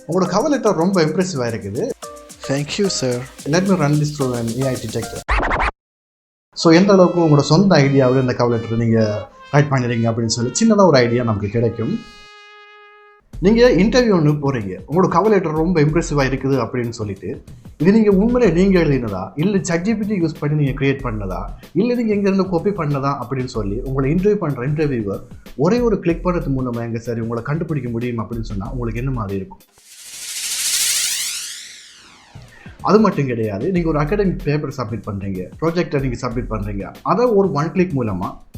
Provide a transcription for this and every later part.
உங்களோட cover letter ரொம்ப இம்ப்ரெசிவாக இருக்குது. Thank you, sir. Let me run this through an AI detector. So எந்த அளவுக்கு உங்களோட சொந்த ஐடியாவில் இந்த cover letter நீங்கள் ரைட் பண்ணிடுறீங்க அப்படின்னு சொல்லி சின்னதாக ஒரு ஐடியா நமக்கு கிடைக்கும். நீங்கள் இன்டர்வியூ ஒன்று போகிறீங்க, உங்களோட cover letter ரொம்ப இம்ப்ரெசிவாக இருக்குது அப்படின்னு சொல்லிட்டு, இது நீங்கள் உண்மையிலே நீங்கள் எழுதினதா இல்லை Chat GPT யூஸ் பண்ணி நீங்கள் க்ரியேட் பண்ணதா இல்லை நீங்கள் எங்கேருந்து காப்பி பண்ணதா அப்படின்னு சொல்லி உங்களை இன்டர்வியூ பண்ணுற இன்டர்வியூவர் ஒரே ஒரு கிளிக் பண்ணுறது மூலமாக எங்கே சரி உங்களை கண்டுபிடிக்க முடியும் அப்படின்னு சொன்னால் உங்களுக்கு என்ன மாதிரி இருக்கும்? அது மட்டும் கிடையாது, நீங்கள் ஒரு அகாடமிக் பேப்பர் சப்மிட் பண்ணுறீங்க, ப்ராஜெக்டை நீங்கள் சப்மிட் பண்ணுறீங்க, அதை ஒரு ஒன் கிளிக் மூலமாக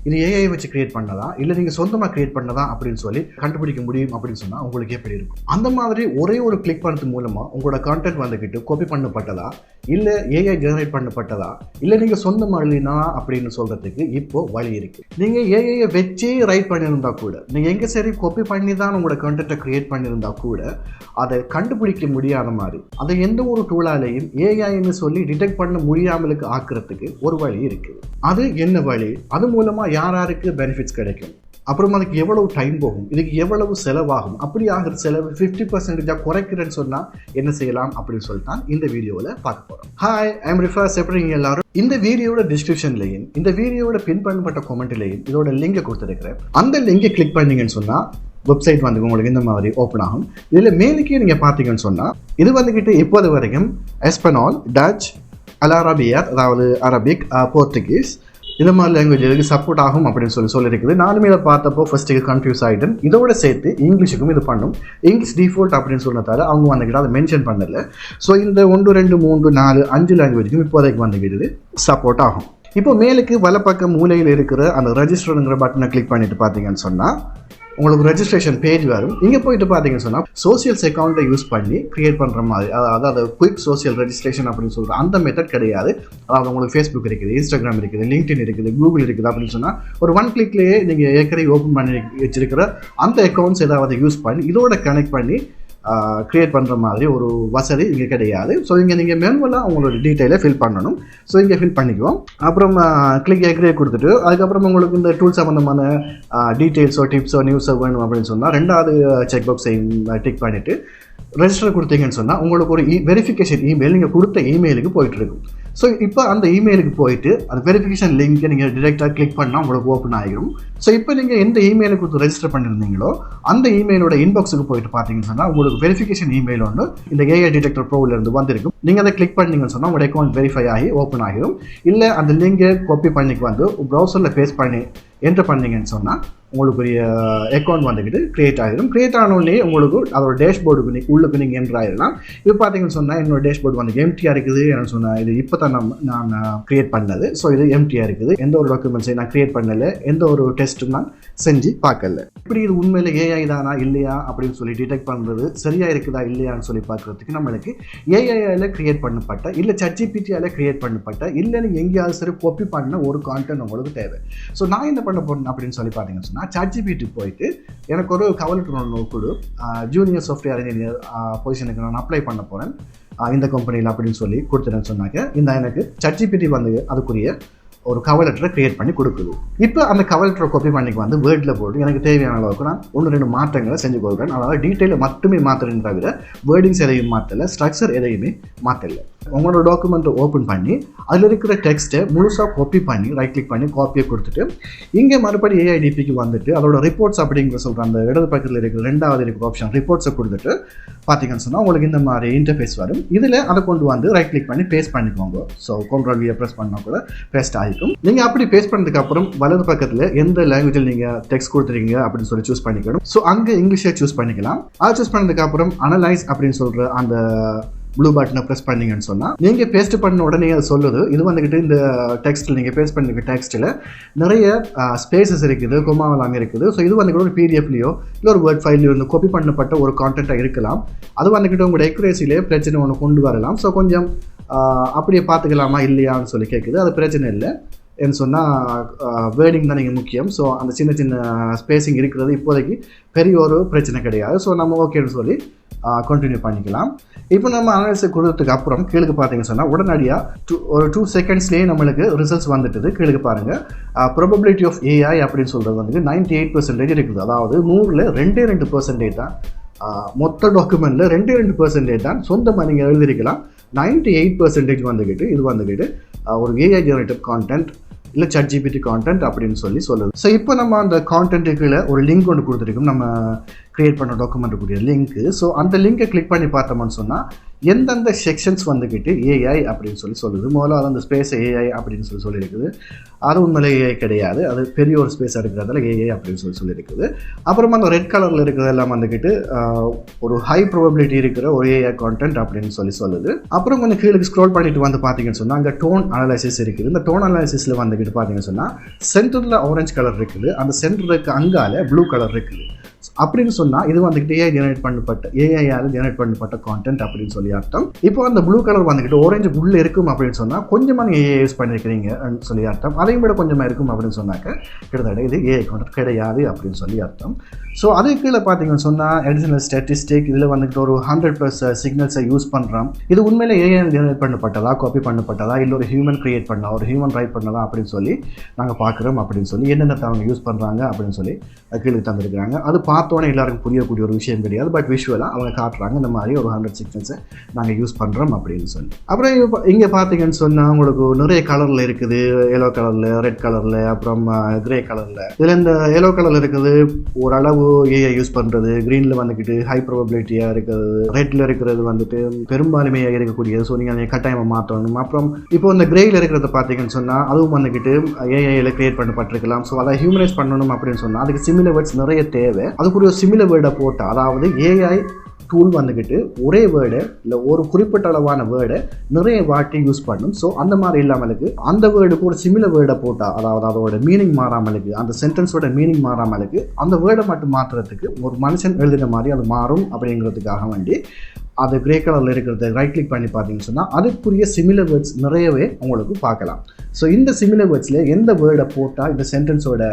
இது ஏஐ வச்சு கிரியேட் பண்ணதா இல்லை நீங்கள் சொந்தமாக கிரியேட் பண்ணதா அப்படின்னு சொல்லி கண்டுபிடிக்க முடியும் அப்படின்னு சொன்னால் உங்களுக்கு எப்படி இருக்கும்? அந்த மாதிரி ஒரே ஒரு கிளிக் பண்ணுறது மூலமாக உங்களோட கான்டென்ட் வந்துக்கிட்டு காப்பி பண்ணப்பட்டதா இல்லை ஏஐ ஜெனரேட் பண்ணப்பட்டதா இல்லை நீங்கள் சொந்தமாக எழுதினா அப்படின்னு சொல்கிறதுக்கு இப்போது வழி இருக்குது. நீங்கள் ஏஐயை வச்சே ரைட் பண்ணியிருந்தா கூட, நீங்கள் எங்கே சரி காப்பி பண்ணி தான் உங்களோட கான்டென்ட்டை க்ரியேட் பண்ணியிருந்தா கூட அதை கண்டுபிடிக்க முடியாத மாதிரி அதை எந்த ஒரு டூலாலையும் ஏஐன்னு சொல்லி டிடெக்ட் பண்ண முடியாமலுக்கு ஆக்குறதுக்கு ஒரு வழி இருக்குது. அது என்ன வழி? அது மூலமாக யாருக்கு பெனிஃபிட்ஸ் கிடைக்கும், அப்புறம் அதுக்கு எவ்வளவு டைம் போகும், இதுக்கு எவ்வளவு செலவாகும், அப்படி ஆகிற செலவு 50% குறைக்கிறேன்னு சொன்னால் என்ன செய்யலாம் அப்படின்னு சொல்லிட்டு இந்த வீடியோவில் பார்க்க போகிறோம். Hi, I'm Rifaz. எப்படி எல்லாரும் இந்த வீடியோட டிஸ்கிரிப்ஷன்லையும் இந்த வீடியோட பின் பண்ணப்பட்ட கமெண்ட்லையும் இதோட லிங்கை கொடுத்துருக்கிறேன். அந்த லிங்கை கிளிக் பண்ணீங்கன்னு சொன்னால் வெப்சைட் வந்து உங்களுக்கு இந்த மாதிரி ஓப்பன் ஆகும். இதில் மேலுக்கே நீங்கள் பார்த்தீங்கன்னு சொன்னால் இது வந்துக்கிட்டு இப்போது வரைக்கும் எஸ்பனால், டச், அலாரபியாத் அதாவது அரபிக், போர்த்துகீஸ் இந்த மாதிரி லாங்குவேஜ் இதுக்கு சப்போர்ட் ஆகும் அப்படின்னு சொல்லியிருக்குது. நானுமே இதை பார்த்தப்போ ஃபர்ஸ்ட்டுக்கு கன்ஃபியூஸ் ஆகிட்டேன். இதோட சேர்த்து இங்கிலீஷுக்கும் இது பண்ணும். இங்கிலீஷ் டிஃபால்ட் அப்படின்னு சொன்னதால அவங்க வந்துக்கிட்டு அதை மென்ஷன் பண்ணல. ஸோ இந்த 1, 2, 3, 4, 5 லாங்குவேஜுக்கும் இப்போதைக்கு வந்துக்கிட்டு சப்போர்ட் ஆகும். இப்போ மேலுக்கு வலப்பக்கம் மூலையில் இருக்கிற அந்த ரெஜிஸ்டருங்கிற பட்டனை கிளிக் பண்ணிட்டு பார்த்தீங்கன்னு சொன்னால் உங்களுக்கு ரெஜிஸ்ட்ரேஷன் பேஜ் வரும். இங்கே போயிட்டு பார்த்தீங்கன்னு சொன்னால் சோசியல்ஸ் அக்கௌண்ட்டை யூஸ் பண்ணி க்ரியேட் பண்ணுற மாதிரி, அதாவது குயிக் சோசியல் ரெஜிஸ்ட்ரேஷன் அப்படின்னு சொல்கிற அந்த மெத்தட் கிடையாது. அதாவது உங்களுக்கு ஃபேஸ்புக் இருக்குது, இன்ஸ்டாகிராம் இருக்குது, லிங்க்டின் இருக்குது, கூகுள் இருக்குது அப்படின்னு சொன்னால் ஒரு ஒன் கிளிக்லேயே நீங்கள் ஏற்கனவே ஓப்பன் பண்ணி வச்சிருக்கிற அந்த அக்கௌண்ட்ஸ் ஏதாவது யூஸ் பண்ணி இதோட கனெக்ட் பண்ணி க்ரியேட் பண்ணுற மாதிரி ஒரு வசதி இங்கே கிடையாது. ஸோ இங்கே நீங்கள் மேனுவலாக உங்களோட டீட்டெயிலை ஃபில் பண்ணணும். ஸோ இங்கே ஃபில் பண்ணிக்குவோம். அப்புறம் கிளிக் ஏக்ரே கொடுத்துட்டு அதுக்கப்புறம் உங்களுக்கு இந்த டூல் சம்மந்தமான டீட்டெயில்ஸோ டிப்ஸோ நியூஸோ வேணும் அப்படின்னு சொன்னால் ரெண்டாவது செக் பாக்ஸையும் டிக் பண்ணிவிட்டு ரெஜிஸ்டர் கொடுத்தீங்கன்னு சொன்னால் உங்களுக்கு ஒரு வெரிஃபிகேஷன் இமெயில் நீங்கள் கொடுத்த இமெயிலுக்கு போயிட்டுருக்கும். ஸோ இப்போ அந்த இமெயிலுக்கு போயிட்டு அந்த வெரிஃபிகேஷன் லிங்க்கை நீங்கள் டிரெக்டாக கிளிக் பண்ணால் உங்களுக்கு ஓப்பன் ஆகிடும். ஸோ இப்போ நீங்கள் எந்த இமெயிலுக்கு கொடுத்து ரெஜிஸ்டர் பண்ணியிருந்தீங்களோ அந்த இமெயிலோட இன்பாக்ஸுக்கு போயிட்டு பார்த்தீங்கன்னு சொன்னால் உங்களுக்கு வெரிஃபிகேஷன் இமெயில் ஒன்று இந்த AI Detector Proவிலேருந்து வந்திருக்கும். நீங்கள் அதை கிளிக் பண்ணிங்கன்னு சொன்னால் உங்களோட அக்கௌண்ட் வெரிஃபை ஆகி ஓப்பன் ஆகிடும். இல்லை அந்த லிங்கை காப்பி பண்ணிக்கு வந்து ப்ரௌசரில் பேஸ்ட் பண்ணி என்டர் பண்ணிங்கன்னு சொன்னால் உங்களுக்குரிய அக்கௌண்ட் வந்துக்கிட்டு க்ரியேட் ஆகிடும். க்ரியேட் ஆனோடனே உங்களுக்கு அதோட டேஷ்போர்டுக்கு உள்ளுக்கு நீங்கள் என்ட்ரு ஆகிடலாம். இப்போ பார்த்தீங்கன்னு சொன்னால் என்னோட டேஷ்போர்டு வந்து எம்டியாக இருக்குது. என்ன சொன்னால் இது இப்போ தான் நான் க்ரியேட் பண்ணது. ஸோ இது எம்டியாக இருக்குது. எந்த ஒரு டாக்குமெண்ட்ஸையும் நான் க்ரியேட் பண்ணலை, எந்த ஒரு டெஸ்ட்டும் நான் செஞ்சு பார்க்கல. இப்படி இது உண்மையில் ஏஐ தானா இல்லையா அப்படின்னு சொல்லி டிடெக்ட் பண்ணுறது சரியாக இருக்குதா இல்லையான்னு சொல்லி பார்க்குறதுக்கு நம்மளுக்கு ஏஐயால் க்ரியேட் பண்ணப்பட்ட இல்லை Chat GPTயால் க்ரியேட் பண்ணப்பட்ட இல்லை நீங்கள் எங்கேயாவது சரி காப்பி பண்ண ஒரு கான்டென்ட் உங்களுக்கு தேவை. ஸோ நான் என்ன பண்ண போகிறேன் அப்படின்னு சொல்லி பார்த்தீங்கன்னு சொன்னால் Chat GPT போயிட்டு எனக்கு ஒரு cover letter ஒன்று கொடு, ஜூனியர் சாஃப்ட்வேர் இன்ஜினியர் பொசிஷனுக்கு நான் அப்ளை பண்ண போகிறேன் இந்த கம்பெனியில் அப்படின்னு சொல்லி கொடுத்துட்டேன்னு சொன்னாங்க. இந்த எனக்கு Chat GPT வந்து அதுக்குரிய ஒரு cover letter க்ரியேட் பண்ணி கொடுக்குது. இப்போ அந்த cover letter காப்பி பண்ணிக்கு வந்து வேர்டில் போட்டு எனக்கு தேவையான அளவுக்கு நான் 1-2 மாற்றங்களை செஞ்சு கொடுக்குறேன். அதாவது டீட்டெயிலை மட்டுமே மாற்றுறேன்னு தவிர வேர்டிங்ஸ் எதையும் மாற்றலை, ஸ்ட்ரக்சர் எதையுமே மாற்றலை. உங்களோட டாக்குமெண்ட்டை ஓப்பன் பண்ணி அதில் இருக்கிற டெக்ஸ்ட்டை முழுசாக காப்பி பண்ணி ரைட் கிளிக் பண்ணி காப்பியை கொடுத்துட்டு இங்கே மறுபடி AIDPக்கு வந்துட்டு அதோட ரிப்போர்ட்ஸ் அப்படிங்கிற சொல்கிற அந்த இடது பக்கத்தில் இருக்கிற ரெண்டாவது இருக்கிற ஆப்ஷன் ரிப்போர்ட்ஸை கொடுத்துட்டு பார்த்தீங்கன்னு சொன்னால் உங்களுக்கு இந்த மாதிரி இன்டர்ஃபேஸ் வரும். இதில் அதை கொண்டு வந்து ரைட் கிளிக் பண்ணி பேஸ்ட் பண்ணிக்கோங்க. ஸோ Ctrl+V ப்ரெஸ் பண்ணால் கூட பேஸ்ட் ஆகிக்கும். நீங்கள் அப்படி பேஸ்ட் பண்ணதுக்கப்புறம் வலது பக்கத்தில் எந்த லாங்குவேஜில் நீங்கள் டெக்ஸ்ட் கொடுத்துருக்கீங்க அப்படின்னு சொல்லி சூஸ் பண்ணிக்கணும். ஸோ அங்கே இங்கிலீஷை சூஸ் பண்ணிக்கலாம். அதை சூஸ் பண்ணதுக்கப்புறம் அனலைஸ் அப்படின்னு சொல்கிற அந்த ப்ளூ பட்டனை ப்ரெஸ் பண்ணிங்கன்னு சொன்னால் நீங்கள் பேஸ்ட் பண்ண உடனே அது சொல்லுது. இது வந்துக்கிட்டு இந்த டெக்ஸ்ட்டில் நீங்கள் பேஸ்ட் பண்ணிருக்க டெக்ஸ்ட்டில் நிறைய ஸ்பேசஸ் இருக்குது, கொமாவெல்லாம் இருக்குது. ஸோ இது வந்துக்கிட்டு ஒரு பிடிஎஃப்லையோ இல்லை ஒரு வேர்ட் ஃபைல்லையோ வந்து காப்பி பண்ணப்பட்ட ஒரு கான்டென்ட்டாக இருக்கலாம். அது வந்துக்கிட்டு உங்களோட எக்யூரேசிலே பிரச்சனை ஒன்று கொண்டு வரலாம். ஸோ கொஞ்சம் அப்படியே பார்த்துக்கலாமா இல்லையான்னு சொல்லி கேட்குது. அது பிரச்சனை இல்லை. என்ன சொன்னால் வேர்டிங் தான் நீங்கள் முக்கியம். ஸோ அந்த சின்ன சின்ன ஸ்பேசிங் இருக்கிறது இப்போதைக்கு பெரிய ஒரு பிரச்சனை கிடையாது. ஸோ நம்ம ஓகேன்னு சொல்லி கண்டினியூ பண்ணிக்கலாம். இப்போ நம்ம அனலைஸ் கொடுத்ததுக்கு அப்புறம் கீழே பார்த்தீங்கன்னு சொன்னால் உடனடியாக ஒரு 2 செகண்ட்ஸ்லேயே நம்மளுக்கு ரிசல்ட்ஸ் வந்துட்டுது. கீழே பாருங்கள், ப்ராபபிலிட்டி ஆஃப் ஏஐ அப்படின்னு சொல்கிறது வந்துட்டு 98% இருக்குது. அதாவது 100ல் 2% தான் மொத்த டாக்குமெண்ட்டில் 2% தான் சொந்தமாக நீங்கள் எழுதிருக்கலாம். 98% வந்துக்கிட்டு இது வந்துக்கிட்டு ஒரு ஏஐ ஜெனரேட்டட் கான்டென்ட் இல்லை Chat GPT கான்டென்ட் அப்படின்னு சொல்லுது. ஸோ இப்போ நம்ம அந்த கான்டென்ட்டுக்குள்ள ஒரு லிங்க் ஒன்று கொடுத்துருக்கோம், நம்ம க்ரியேட் பண்ண டாக்குமெண்ட்டுக்குரிய லிங்க்கு. ஸோ அந்த லிங்கை கிளிக் பண்ணி பார்த்தோம்னு சொன்னால் எந்தெந்த செக்ஷன்ஸ் வந்துக்கிட்டு ஏஐ அப்படின்னு சொல்லுது. முதல்ல அது அந்த ஸ்பேஸ் ஏஐ அப்படின்னு சொல்லியிருக்குது. அது உண்மையிலே ஏஐ கிடையாது, அது பெரிய ஒரு ஸ்பேஸ் இருக்கிறதால ஏஐ அப்படின்னு சொல்லியிருக்குது. அப்புறமா அந்த ரெட் கலரில் இருக்கிறதெல்லாம் வந்துக்கிட்டு ஒரு ஹை ப்ராபபிலிட்டி இருக்கிற ஒரு ஏஐ கான்டென்ட் அப்படின்னு சொல்லுது. அப்புறம் கொஞ்சம் கீழே ஸ்க்ரோல் பண்ணிட்டு வந்து பார்த்தீங்கன்னு சொன்னால் அங்கே டோன் அனலைசிஸ் இருக்குது. இந்த டோன் அனலைசிஸில் வந்துக்கிட்டு பார்த்தீங்கன்னு சொன்னால் சென்டரில் ஆரஞ்சு கலர் இருக்குது, அந்த சென்டருக்கு அங்கால ப்ளூ கலர் இருக்குது. அப்படின்னு சொன்னால் இது வந்துக்கிட்டு ஏஐயால் ஜெனரேட் பண்ணப்பட்ட கான்டென்ட் அப்படின்னு சொல்லி அர்த்தம். இப்போ அந்த ப்ளூ கலர் வந்துக்கிட்டு ஆரஞ்சு உள்ளே இருக்கும் அப்படின்னு சொன்னால் கொஞ்சமாக நீங்கள் ஏஐ யூஸ் பண்ணியிருக்கிறீங்கன்னு சொல்லி அர்த்தம். அதையும் விட கொஞ்சமாக இருக்கும் அப்படின்னு சொன்னாக்க கிட்டத்தட்ட இது ஏஐ கான்டென்ட் கிடையாது அப்படின்னு சொல்லி அர்த்தம். ஸோ அதுக்கு கீழே பார்த்தீங்கன்னு சொன்னால் அடிஷனல் ஸ்டாட்டிஸ்டிக் இதில் வந்துக்கிட்டு ஒரு 100+ சிக்னல்ஸை யூஸ் பண்ணுறோம். இது உண்மையிலே ஏஐ ஜெனரேட் பண்ணப்பட்டதா, காப்பி பண்ணப்பட்டதா, இல்லை ஒரு ஹியூமன் கிரியேட் பண்ணா, ஒரு ஹியூமன் ரைட் பண்ணதா அப்படின்னு சொல்லி நாங்கள் பார்க்குறோம் அப்படின்னு சொல்லி என்னென்ன அவங்க யூஸ் பண்ணுறாங்க அப்படின்னு சொல்லி கீழே தந்துருக்குறாங்க. அது பார்த்தோன்னே எல்லாருக்கும் புரியக்கூடிய ஒரு விஷயம் கிடையாது, பட் விஷுவலாக அவங்க காட்டுறாங்க இந்த மாதிரி ஒரு 100 சிக்னல்ஸை நாங்கள் யூஸ் பண்ணுறோம் அப்படின்னு சொல்லி. அப்புறம் இங்கே பார்த்தீங்கன்னு சொன்னால் உங்களுக்கு நிறைய கலரில் இருக்குது, எல்லோ கலரில், ரெட் கலரில், அப்புறம் கிரே கலரில். இதில் இந்த எல்லோ கலரில் இருக்குது ஓரளவு ஏஐ யூஸ் பண்ணுறது, க்ரீனில் வந்துக்கிட்டு ஹை ப்ராபபிலிட்டியாக இருக்கிறது, ரெட்டில் இருக்கிறது வந்துட்டு பெரும்பாலுமே இருக்கக்கூடியது. ஸோ நீங்கள் அதை கட்டாயமாக மாற்றணும். அப்புறம் இப்போ இந்த கிரேயில் இருக்கிறத பார்த்தீங்கன்னு சொன்னால் அதுவும் வந்துக்கிட்டு ஏஐயில் கிரியேட் பண்ணப்பட்டிருக்கலாம். ஸோ அதை ஹியூமனைஸ் பண்ணணும் அப்படின்னு சொன்னால் அதுக்கு சிமிலர் வேர்ட்ஸ் நிறைய தேவை. அதுக்குரிய சிமிலர் வேர்டை போட்டால், அதாவது ஏஐ டூல் வந்துக்கிட்டு ஒரே வேர்டை இல்லை ஒரு குறிப்பிட்ட அளவான வேர்டை நிறைய வாட்டி யூஸ் பண்ணும். ஸோ அந்த மாதிரி இல்லாமலுக்கு அந்த வேர்டுக்கு ஒரு சிமிலர் வேர்டை போட்டால், அதாவது அதோட மீனிங் மாறாமலுக்கு, அந்த சென்டென்ஸோட மீனிங் மாறாமலுக்கு அந்த வேர்டை மட்டும் மாற்றுறதுக்கு ஒரு மனுஷன் எழுதின மாதிரி அது மாறும் அப்படிங்கிறதுக்காக வேண்டி அது கிரே கலரில் இருக்கிறத ரைட் கிளிக் பண்ணி பார்த்தீங்கன்னு சொன்னால் அதுக்குரிய சிமிலர் வேர்ட்ஸ் நிறையவே உங்களுக்கு பார்க்கலாம். ஸோ இந்த சிமிலர் வேர்ட்ஸில் எந்த வேர்டை போட்டால் இந்த சென்டென்ஸோட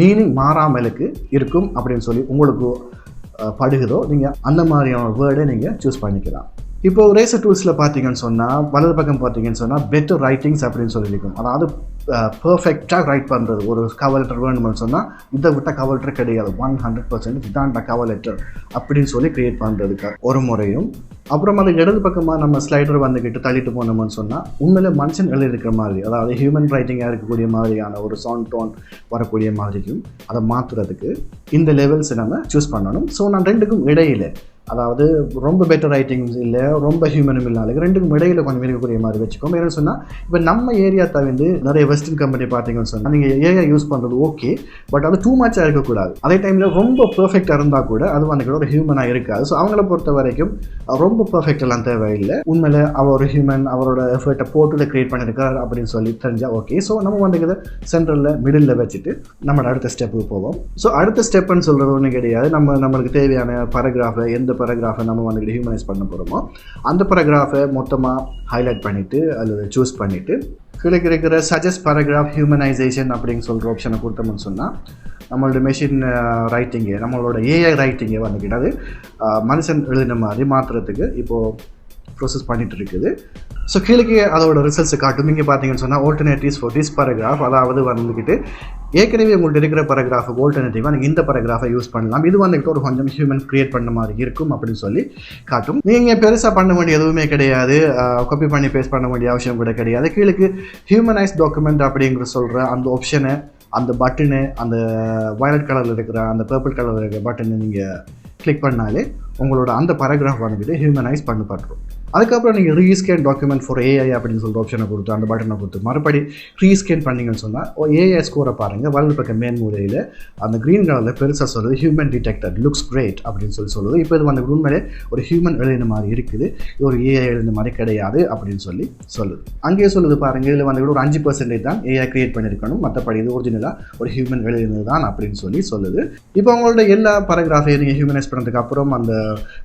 மீனிங் மாறாமலுக்கு இருக்கும் அப்படின்னு சொல்லி உங்களுக்கு படுகுதோ நீங்கள் அந்த மாதிரியான வேர்டை நீங்கள் சூஸ் பண்ணிக்கலாம். இப்போ ரேசர் டூல்ஸில் பார்த்தீங்கன்னு சொன்னால் வலது பக்கம் பார்த்தீங்கன்னு சொன்னால் பெட்டர் ரைட்டிங்ஸ் அப்படின்னு சொல்லியிருக்கும். அதாவது பர்ஃபெக்டாக ரைட் பண்ணுறது. ஒரு கவர் லெட்டர் வேணும்னு சொன்னால் இதை விட்ட கவர் லெட்டர் கிடையாது, 100% இதான்டா கவர் லெட்டர் அப்படின்னு சொல்லி க்ரியேட் பண்ணுறதுக்கு ஒரு முறையும். அப்புறம் அது இடது பக்கமாக நம்ம ஸ்லைடர் வந்துக்கிட்டு தள்ளிட்டு போனோம்னு சொன்னால் உண்மையிலே மனுஷன் எழுதியிருக்கிற மாதிரி, அதாவது ஹியூமன் ரைட்டிங்காக இருக்கக்கூடிய மாதிரியான ஒரு சவுண்ட் டோன் வரக்கூடிய மாதிரிக்கும் அதை மாற்றுறதுக்கு இந்த லெவல்ஸை நம்ம சூஸ் பண்ணணும். ஸோ நான் ரெண்டுக்கும் இடையில, அதாவது ரொம்ப பெட்டர் ரைட்டிங்ஸ் இல்லை, ரொம்ப ஹியூமனும் இல்லாத ரெண்டுக்கும் இடையில கொஞ்சம் இருக்கக்கூடிய மாதிரி வச்சுக்கோம். ஏன்னு சொன்னால் இப்போ நம்ம ஏரியா தவிர்த்து நிறைய வெஸ்டர்ன் கம்பெனி பார்த்தீங்கன்னு சொன்னால் நீங்கள் ஏஐ யூஸ் பண்ணுறது ஓகே, பட் அது டூ மச்சாக இருக்கக்கூடாது. அதே டைமில் ரொம்ப பர்ஃபெக்டாக இருந்தால் கூட அது வந்து ஒரு ஹியூமனாக இருக்காது. ஸோ அவங்கள பொறுத்த வரைக்கும் ரொம்ப பர்ஃபெக்ட் எல்லாம் தேவையில்லை. உண்மையில் அவர் ஒரு ஹியூமன், அவரோட எஃபர்ட்டை போட்டு கிரியேட் பண்ணியிருக்கார் அப்படின்னு சொல்லி தெரிஞ்சால் ஓகே. ஸோ நம்ம வந்து சென்டரில் மிடில் வச்சுட்டு நம்மளோட அடுத்த ஸ்டெப்புக்கு போவோம். ஸோ அடுத்த ஸ்டெப்புன்னு சொல்கிறது ஒன்றும் கிடையாது. நம்மளுக்கு தேவையான பேராகிராஃபை, எந்த பேராகிராஃபை நம்ம வந்துட்டு ஹியூமனைஸ் பண்ண போகிறோமோ அந்த பேராகிராஃபை மொத்தமாக ஹைலைட் பண்ணிவிட்டு அல்லது சூஸ் பண்ணிவிட்டு கீழே இருக்கிற சஜஸ்ட் பேராகிராஃப் ஹியூமனைசேஷன் அப்படின்னு சொல்கிற ஆப்ஷனை கொடுத்தோம்னு சொன்னால் நம்மளோட மெஷின் ரைட்டிங்கு, நம்மளோட ஏஐ ரைட்டிங்கை வந்துக்கிட்டு அது மனுஷன் எழுதின மாதிரி மாற்றுறதுக்கு இப்போது ப்ரோசஸ் பண்ணிகிட்டு இருக்குது. ஸோ கீழே அதோட ரிசல்ட்ஸை காட்டும். இங்கே பார்த்தீங்கன்னு சொன்னால் ஆல்டர்னேட்டிவ்ஸ் ஃபார் திஸ் பேராகிராஃப், அதாவது வந்துக்கிட்டு ஏற்கனவே உங்கள்கிட்ட இருக்கிற பேராகிராஃபுக்கு ஆல்டர்னேட்டிவாக நீங்கள் இந்த பேராகிராஃபை யூஸ் பண்ணலாம். இது வந்துக்கிட்டு ஒரு கொஞ்சம் ஹியூமன் கிரியேட் பண்ண மாதிரி இருக்கும் அப்படின்னு சொல்லி காட்டும். நீங்கள் பெருசாக பண்ண வேண்டிய எதுவுமே கிடையாது, காப்பி பண்ணி பேஸ்ட் பண்ண வேண்டிய அவசியம் கூட கிடையாது. கீழே ஹியூமனைஸ் டாக்குமெண்ட் அப்படிங்கிற சொல்கிற அந்த ஆப்ஷனை, அந்த பட்டனு, அந்த வயலட் கலரில் இருக்கிற அந்த பர்பிள் கலரில் இருக்கிற பட்டனை நீங்கள் கிளிக் பண்ணாலே உங்களோட அந்த பேராகிராஃப் வந்துக்கிட்டு ஹியூமனைஸ் பண்ணப்பட்டுரும். அதுக்கப்புறம் நீங்கள் ரீஸ்கேன் டாக்குமெண்ட் ஃபார் ஏஐ அப்படின்னு சொல்லிட்டு ஆப்ஷனை கொடுத்து அந்த பட்டனை கொடுத்து மறுபடி ரீஸ்கேன் பண்ணிங்கன்னு சொன்னால் ஏஐ ஸ்கோரை பாருங்கள். வலது பக்கம் மேன் மூலையில் அந்த க்ரீன் கலரில் பெருசாக சொல்லுது ஹியூமன் டிடெக்டர் லுக்ஸ் கிரேட் அப்படின்னு சொல்லுது. இப்போ இது வந்து உண்மையிலே ஒரு ஹியூமன் எழுதின மாதிரி இருக்குது, இது ஒரு ஏஐ எழுதின மாதிரி கிடையாது அப்படின்னு சொல்லுது. அங்கேயே சொல்லுது பாருங்கள், இதில் வந்து ஒரு 5% தான் ஏஐ கிரியேட் பண்ணியிருக்கணும், மற்றபடி இது ஒரிஜினலாக ஒரு ஹியூமன் எழுதினது தான் அப்படின்னு சொல்லுது. இப்போ அவங்களோட எல்லா பேராகிராஃபையும் நீங்கள் ஹியூமனைஸ் பண்ணுறதுக்கு அப்புறம் அந்த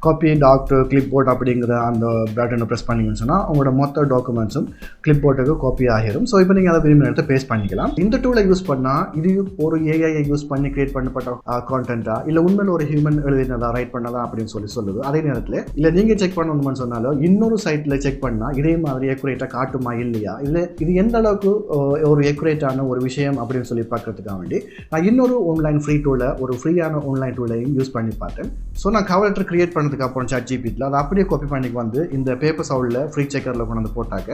காப்பி டாக்டர் கிளிப் போர்ட் அப்படிங்கிற அந்த பட்டனை ப்ரெஸ் பண்ணிங்கன்னு சொன்னால் உங்களோட மொத்த டாக்குமெண்ட்ஸும் கிளிப் போர்ட்டுக்கு காப்பி ஆகிரும். ஸோ இப்போ நீங்கள் அதை விரும்பின இடத்த பேஸ்ட் பண்ணிக்கலாம். இந்த டூலை யூஸ் பண்ணால் இது ஒரு ஏஐயை யூஸ் பண்ணி கிரியேட் பண்ணப்பட்ட கான்டென்ட்டா இல்லை உண்மையில் ஒரு ஹியூமன் எழுதினதா ரைட் பண்ணதா அப்படின்னு சொல்லுது. அதே நேரத்தில் இல்லை நீங்கள் செக் பண்ணணும்னு சொன்னாலும் இன்னொரு சைட்டில் செக் பண்ணால் இதே மாதிரி எக்குரேட்டாக காட்டுமா இல்லையா, இல்லை இது எந்த அளவுக்கு ஒரு எக்குரேட்டான ஒரு விஷயம் அப்படின்னு சொல்லி பார்க்கறதுக்காக வேண்டி நான் இன்னொரு ஆன்லைன் ஃப்ரீ டூலை, ஒரு ஃப்ரீயான ஆன்லைன் டூலையும் யூஸ் பண்ணி பார்த்தேன். ஸோ நான் கவர் லெட்டர் கிரியேட் பண்ணதுக்கு அப்புறம் Chat GPTல அதை அப்படியே காப்பி பண்ணி வந்து இந்த பேப்பர் சவுண்டில் ஃப்ரீ செக்கரில் கொண்டு வந்து போட்டாக்க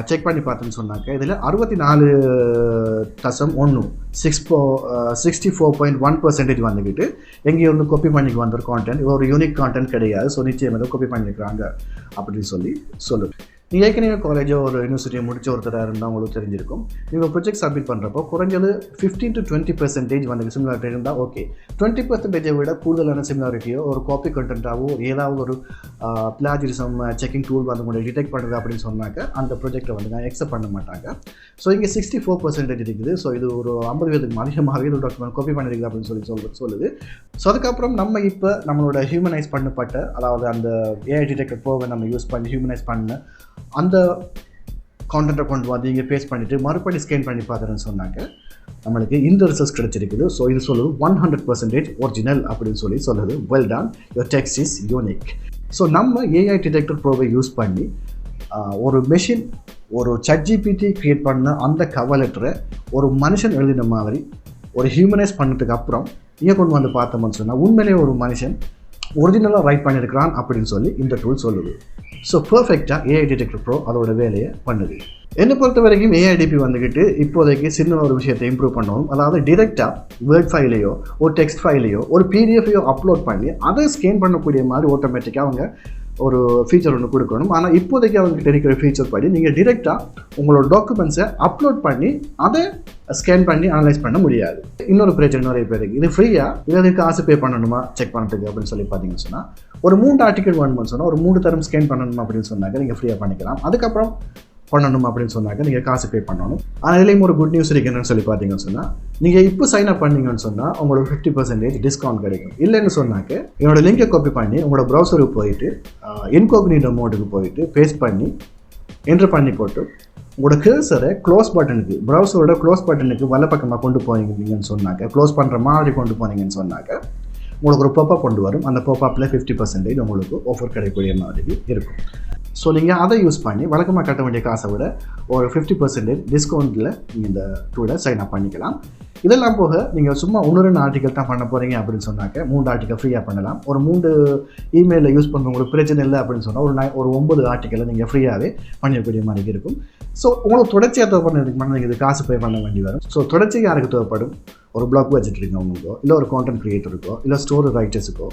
செக் பண்ணி பார்த்தேன்னு சொன்னாக்க இதில் 64.1 64.1% வந்துக்கிட்டு எங்கேயும் வந்து காப்பி பண்ணிக்கு வந்த ஒரு கான்டென்ட் ஒரு யூனிக் கான்டென்ட் கிடையாது. ஸோ நிச்சயம் ஏதோ காப்பி பண்ணிக்கிறாங்க அப்படின்னு சொல்லுது. நீங்கள் ஏற்கனவே காலேஜோ ஒரு யூனிவர்சிட்டியை முடிச்ச ஒருத்தராக இருந்தால் உங்களுக்கு தெரிஞ்சிருக்கும். நீங்கள் ப்ரொஜெக்ட் சப்மிட் பண்ணுறப்போ குறைஞ்சது 15 to 20% வந்து சிமிலாரிட்டி இருந்தால் ஓகே. 20% விட கூடுதலான சிமிலாரிட்டியோ ஒரு காப்பி கண்டென்ட்டாவோ ஏதாவது ஒரு பிளாஜரிசம் செக்கிங் டூல் வந்து உங்களை டிடெக்ட் பண்ணுறது அப்படின்னு சொன்னாக்க அந்த ப்ரொஜெக்டை வந்து நான் எக்ஸப்ட் பண்ண மாட்டாங்க. ஸோ இங்கே 64% இருக்குது. ஸோ இது ஒரு 50% அதிகமாகவே இது டாக்குமெண்ட் காப்பி பண்ணியிருக்குது அப்படின்னு சொல்லுது. ஸோ அதுக்கப்புறம் நம்ம இப்போ நம்மளோட ஹியூமனைஸ் பண்ணப்பட்ட, அதாவது அந்த AI Detector Pro-வை நம்ம யூஸ் பண்ணி ஹியூமனைஸ் பண்ண அந்த கான்டென்ட்டை கொண்டு வந்து இங்கே பேஸ்ட் பண்ணிவிட்டு மறுபடி ஸ்கேன் பண்ணி பார்க்குறேன்னு சொன்னாங்க நம்மளுக்கு இந்த ரிசல்ட்ஸ் கிடைச்சிருக்குது. ஸோ இது சொல்லுது 100% ஒரிஜினல் அப்படின்னு சொல்லுது. Well done, your text is unique. So நம்ம AI Detector Pro-வை யூஸ் பண்ணி ஒரு மெஷின் ஒரு Chat GPT கிரியேட் பண்ண அந்த கவர் லெட்டரை ஒரு மனுஷன் எழுதின மாதிரி ஒரு ஹியூமனைஸ் பண்ணதுக்கு அப்புறம் இங்கே கொண்டு வந்து பார்த்தோம்னு சொன்னால் உண்மையிலே ஒரு மனுஷன் ஒரிஜினலாக ரைட் பண்ணியிருக்கிறான் அப்படின்னு சொல்லி இந்த டூல் சொல்லுது. ஸோ பர்ஃபெக்டாக AI Detector Pro அதோட வேலையை பண்ணுது. என்னை பொறுத்த வரைக்கும் AIDP வந்துக்கிட்டு இப்போதைக்கு சின்ன ஒரு விஷயத்தை இம்ப்ரூவ் பண்ணணும். அதாவது டிரெக்டாக வேர்ட் ஃபைலையோ ஒரு டெக்ஸ்ட் ஃபைலையோ ஒரு PDF-ஐயோ அப்லோட் பண்ணி அதை ஸ்கேன் பண்ணக்கூடிய மாதிரி ஆட்டோமேட்டிக்காக அவங்க ஒரு ஃபீச்சர் ஒன்று கொடுக்கணும். ஆனால் இப்போதைக்கு அவங்ககிட்ட இருக்கிற ஃபீச்சர் படி நீங்கள் டிரெக்டாக உங்களோட டாக்குமெண்ட்ஸை அப்லோட் பண்ணி அதை ஸ்கேன் பண்ணி அனலைஸ் பண்ண முடியாது. இன்னொரு பிரச்சனை நிறைய பேருக்கு இது ஃப்ரீயாக இதுக்கு காசு பே பண்ணணுமா செக் பண்ணுறதுக்கு அப்படின்னு சொல்லி பார்த்தீங்கன்னு சொன்னால் ஒரு 3 ஆர்டிக்கல் வேணும்னு சொன்னால் ஒரு 3 தரம் ஸ்கேன் பண்ணணுமா அப்படின்னு சொன்னாக்க நீங்கள் ஃப்ரீயாக பண்ணிக்கலாம். அதுக்கப்புறம் பண்ணணும் அப்படின்னு சொன்னாக்க நீங்கள் காசு பே பண்ணணும். ஆனால் இதுலேயும் ஒரு குட் நியூஸ் இருக்குன்னு சொல்லி பார்த்தீங்கன்னு சொன்னால் நீங்கள் இப்போ சைன் அப் பண்ணீங்கன்னு சொன்னால் உங்களுக்கு 50% டிஸ்கவுண்ட் கிடைக்கும். இல்லைன்னு சொன்னாக்க என்னோட லிங்கை காப்பி பண்ணி உங்களோட ப்ரௌசருக்கு போயிட்டு இன்கோக்னிட்டோ மோடுக்கு போயிட்டு பேஸ்ட் பண்ணி என்ட்ரு பண்ணி போட்டு உங்களோட கர்சரை க்ளோஸ் பட்டனுக்கு ப்ரௌசரோட க்ளோஸ் பட்டனுக்கு வலை பக்கமாக கொண்டு போனீங்கன்னு சொன்னாக்க க்ளோஸ் பண்ணுற மாதிரி கொண்டு போனீங்கன்னு சொன்னாக்க உங்களுக்கு ஒரு பாப்பப் கொண்டு வரும். அந்த பாப்பப்பில் 50% உங்களுக்கு ஆஃபர் கிடைக்கக்கூடிய மாதிரி இருக்கும். ஸோ நீங்கள் அதை யூஸ் பண்ணி வழக்கமாக கட்ட வேண்டிய காசை விட ஒரு 50% டிஸ்கவுண்ட்டில் நீங்கள் இந்த டூலை சைன் அப் பண்ணிக்கலாம். இதெல்லாம் போக நீங்கள் சும்மா 1-2 ஆர்டிக்கல் தான் பண்ண போகிறீங்க அப்படின்னு சொன்னாக்க 3 ஆர்டிக்கல் ஃப்ரீயாக பண்ணலாம். ஒரு 3 இமெயிலில் யூஸ் பண்ணுறவங்களுக்கு பிரச்சனை இல்லை அப்படின்னு சொன்னால் ஒரு 9 ஆர்டிக்கலை நீங்கள் ஃப்ரீயாகவே பண்ணிடக்கூடிய மாதிரி இருக்கும். ஸோ உங்களுக்கு தொடர்ச்சியாக தேவைப்படுறதுக்கு நீங்கள் இது காசு பே பண்ண வேண்டி வரும். ஸோ தொடர்ச்சி யாருக்கு தேவைப்படும்? ஒரு பிளாக் வச்சுட்டு இருக்கவங்களுக்கோ இல்லை ஒரு கான்டென்ட் கிரியேட்டருக்கோ இல்லை ஸ்டோரி ரைட்டர்ஸுக்கோ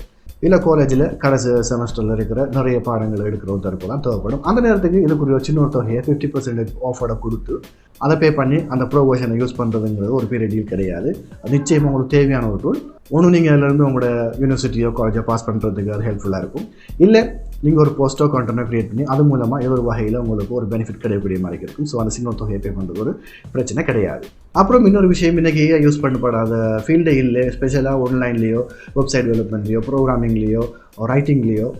இல்லை காலேஜில் கடைசி செமஸ்டரில் இருக்கிற நிறைய பாடங்கள் எடுக்கிற ஒருத்தருக்கு தான் தேவைப்படும். அந்த நேரத்துக்கு இதுக்குரிய சின்ன ஒரு தொகையை 50% ஆஃபரை கொடுத்து அதை பே பண்ணி அந்த ப்ரோ வெர்ஷனை யூஸ் பண்ணுறதுங்கிறது ஒரு பெரிய டீல் கிடையாது. நிச்சயமாக உங்களுக்கு தேவையான ஒரு டூல். ஒன்று நீங்கள் அதிலேருந்து உங்களோட யூனிவர்சிட்டியோ காலேஜோ பாஸ் பண்ணுறதுக்கு அது ஹெல்ப்ஃபுல்லாக இருக்கும். இல்லை நீங்கள் ஒரு போஸ்ட்டோ கான்டென்ட்டோ க்ரியேட் பண்ணி அது மூலமாக ஏதோ ஒரு வகையில் உங்களுக்கு ஒரு பெனிஃபிட் கிடைக்கக்கூடிய மாதிரி இருக்கும். ஸோ அந்த சின்ன தொகையை பே பண்ணுறது ஒரு பிரச்சனை கிடையாது. அப்புறம் இன்னொரு விஷயம், இன்றைக்கி AI யூஸ் பண்ணப்படாத ஃபீல்டே இல்லை. ஸ்பெஷலாக ஆன்லைன்லேயோ வெப்சைட் டெவலப்மெண்ட்லேயோ ப்ரோக்ராமிங்லேயோ ரைட்டிங்லேயோ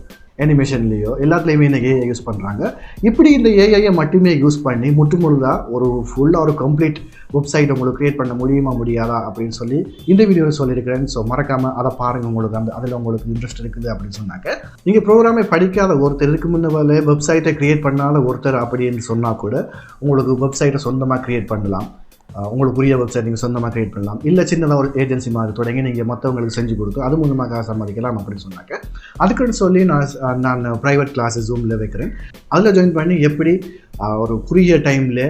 அனிமேஷன்லேயோ எல்லாத்துலேயுமே இன்றைக்கி AI யூஸ் பண்ணுறாங்க. இப்படி இந்த AI-யை மட்டுமே யூஸ் பண்ணி முற்றுமுழுதாக ஒரு ஃபுல்லாக ஒரு கம்ப்ளீட் வெப்சைட் உங்களுக்கு க்ரியேட் பண்ண முடியாதா அப்படின்னு சொல்லி இந்த வீடியோவில் சொல்லியிருக்கிறேன். ஸோ மறக்காமல் அதை பாருங்கள். உங்களுக்கு அதில் உங்களுக்கு இன்ட்ரெஸ்ட் இருக்குது அப்படின்னு சொன்னாக்க நீங்கள் ப்ரோக்ராமை படிக்காத ஒருத்தர் இதுக்கு முன்னே வெப்சைட்டை க்ரியேட் பண்ணாத ஒருத்தர் அப்படின்னு சொன்னால் கூட உங்களுக்கு வெப்சைட்டை சொந்தமாக க்ரியேட் பண்ணலாம். உங்களுக்குரிய வெப்சைட் நீங்கள் சொந்தமாக க்ரியேட் பண்ணலாம். இல்லை சின்னதாக ஒரு ஏஜென்சி மாதிரி தொடங்கி நீங்கள் மற்றவங்களுக்கு செஞ்சு கொடுத்து அது மூலமாக சம்பாதிக்கலாம் அப்படின்னு சொன்னாக்க அதுக்குன்னு சொல்லி நான் ப்ரைவேட் கிளாஸஸ் ஜூமில் வைக்கிறேன். அதில் ஜாயின் பண்ணி எப்படி ஒரு குறுகிய டைமில்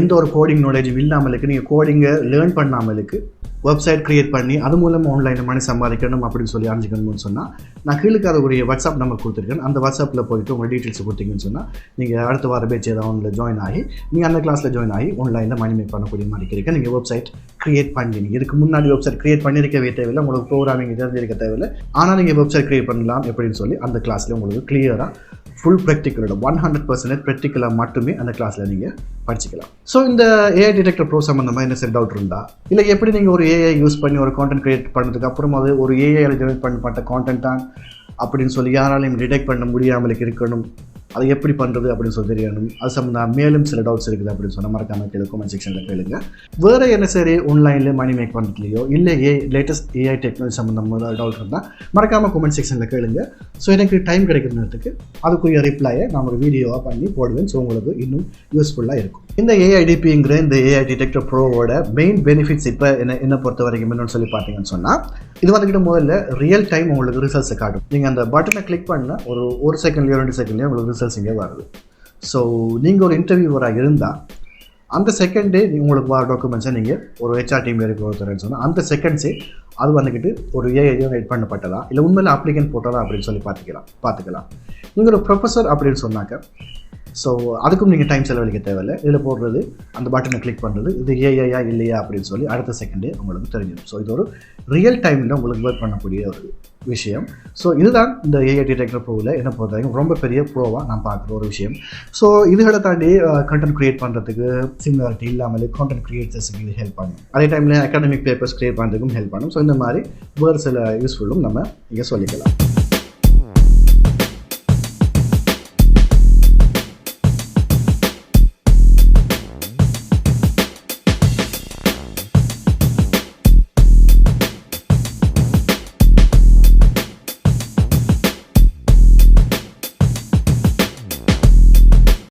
எந்த ஒரு கோடிங் நாலேஜும் இல்லாமலுக்கு நீங்கள் கோடிங்கை லேர்ன் பண்ணாமலுக்கு வெப்சைட் க்ரியேட் பண்ணி அது மூலமாக ஆன்லைனில் மணி சம்பாதிக்கணும் அப்படின்னு சொல்லி அறிஞ்சிக்கணும்னு சொன்னால் நான் கீழுக்கு அதுக்குரிய வாட்ஸ்அப் நம்பர் கொடுத்துருக்கேன். அந்த வாட்ஸ்அப்பில் போய்ட்டு உங்கள் டீட்டெயில்ஸ் கொடுத்தீங்கன்னு சொன்னால் நீங்கள் அடுத்த வார பேச்சு ஏதாவது ஒன்றில் ஜாயின் ஆகி நீங்கள் அந்த கிளாஸில் ஜாயின் ஆகி ஆன்லைனில் மணி மேக் பண்ணக்கூடிய மாதிரி இருக்கீங்க. நீங்கள் வெப்சைட் க்ரியேட் பண்ணி இதுக்கு முன்னாடி வெப்சைட் க்ரியேட் பண்ணியிருக்கவே தேவையில்லை, உங்களுக்கு ப்ரோக்ராமிங் தெரிஞ்சிருக்க தேவையில்லை. ஆனால் நீங்கள் வெப்சைட் க்ரியேட் பண்ணலாம் எப்படின்னு சொல்லி அந்த கிளாஸில் உங்களுக்கு கிளியராக ஃபுல் ப்ராக்டிக்கலோட 100% ப்ராக்டிக்கலாக மட்டுமே அந்த கிளாஸில் நீங்கள் படிச்சுக்கலாம். ஸோ இந்த AI Detector Pro சம்மந்தமாக என்ன செட் அவுட் இருந்தால் இல்லை எப்படி நீங்கள் ஒரு AI யூஸ் பண்ணி ஒரு கான்டென்ட் க்ரியேட் பண்ணதுக்கு அப்புறம் அது ஒரு AI ஜெனரேட் பண்ணப்பட்ட கான்டென்ட் தான் அப்படின்னு சொல்லி யாராலையும் டிடெக்ட் பண்ண முடியாமலுக்கு இருக்கணும் அதை எப்படி பண்ணுறது அப்படின்னு சொல்லி தெரியணும். அது சம்மந்தம் மேலும் சில டவுட்ஸ் இருக்குது அப்படின்னு சொன்னால் மறக்காமல் கேளு, கமெண்ட் செக்ஷனில் கேளுங்க. வேறு என்ன சரி ஆன்லைனில் மணி மேக் பண்ணுறதுலையோ இல்லை லேட்டஸ்ட் ஏஐ டெக்னாலஜி சம்மந்தமாக டவுட் இருந்தால் மறக்காமல் கமெண்ட் செக்ஷனில் கேளுங்க. ஸோ எனக்கு டைம் கிடைக்கிற நேரத்துக்கு அதுக்குரிய ரிப்ளையை நான் ஒரு வீடியோவாக பண்ணி போடுவேன். ஸோ உங்களுக்கு இன்னும் யூஸ்ஃபுல்லாக இருக்கும். இந்த AIDPங்கிற இந்த AI Detector Proவோட மெயின் பெனிஃபிட்ஸ் இப்போ என்ன பொறுத்த வரைக்கும் என்னன்னு சொல்லி பார்த்தீங்கன்னு சொன்னால், இது வந்துக்கிட்ட முதல்ல ரியல் டைம் உங்களுக்கு ரிசல்ட்ஸை காட்டும். நீங்கள் அந்த பட்டனை கிளிக் பண்ணால் ஒரு செகண்ட்லேயோ 2 செகண்ட்லேயோ உங்களுக்கு ரிசல்ட்ஸ் இங்கே வருது. ஸோ நீங்கள் ஒரு இன்டர்வியூவராக இருந்தால் அந்த செகண்டே உங்களுக்கு வர டாக்குமெண்ட்ஸை நீங்கள் ஒரு HR டீம் ஒருத்தரன்னு சொன்னால் அந்த செகண்ட்ஸே அது வந்துக்கிட்டு ஒரு AI எடிட் பண்ணப்பட்டதா இல்லை உண்மையில் அப்ளிகன் போட்டதா அப்படின்னு சொல்லி பார்த்துக்கலாம். நீங்கள் ஒரு ப்ரொஃபஸர் அப்படின்னு சொன்னாக்க ஸோ அதுக்கும் நீங்கள் டைம் செலவழிக்க தேவையில்லை. இதில் போடுறது அந்த பட்டனை கிளிக் பண்ணுறது இது ஏஐயா இல்லையா அப்படின்னு சொல்லி அடுத்த செகண்டே உங்களுக்கு தெரிஞ்சிடும். ஸோ இது ஒரு ரியல் டைமில் உங்களுக்கு ஒர்க் பண்ணக்கூடிய ஒரு விஷயம். ஸோ இதுதான் இந்த AI Detector Proவில் என்ன பொறுத்த வரைக்கும் ரொம்ப பெரிய ப்ரோவாக நான் பார்க்குற ஒரு விஷயம். ஸோ இதுகளை தாண்டி கண்டென்ட் க்ரியேட் பண்ணுறதுக்கு சிமிலாரிட்டி இல்லாமல் கான்டென்ட் க்ரியேட்டர்ஸுக்கு இது ஹெல்ப் பண்ணும். அதே டைமில் அகாடமிக் பேப்பர்ஸ் க்ரியேட் பண்ணுறதுக்கும் ஹெல்ப் பண்ணும். ஸோ இந்த மாதிரி வேறு சில யூஸ்ஃபுல்லும் நம்ம இங்கே சொல்லிக்கலாம்.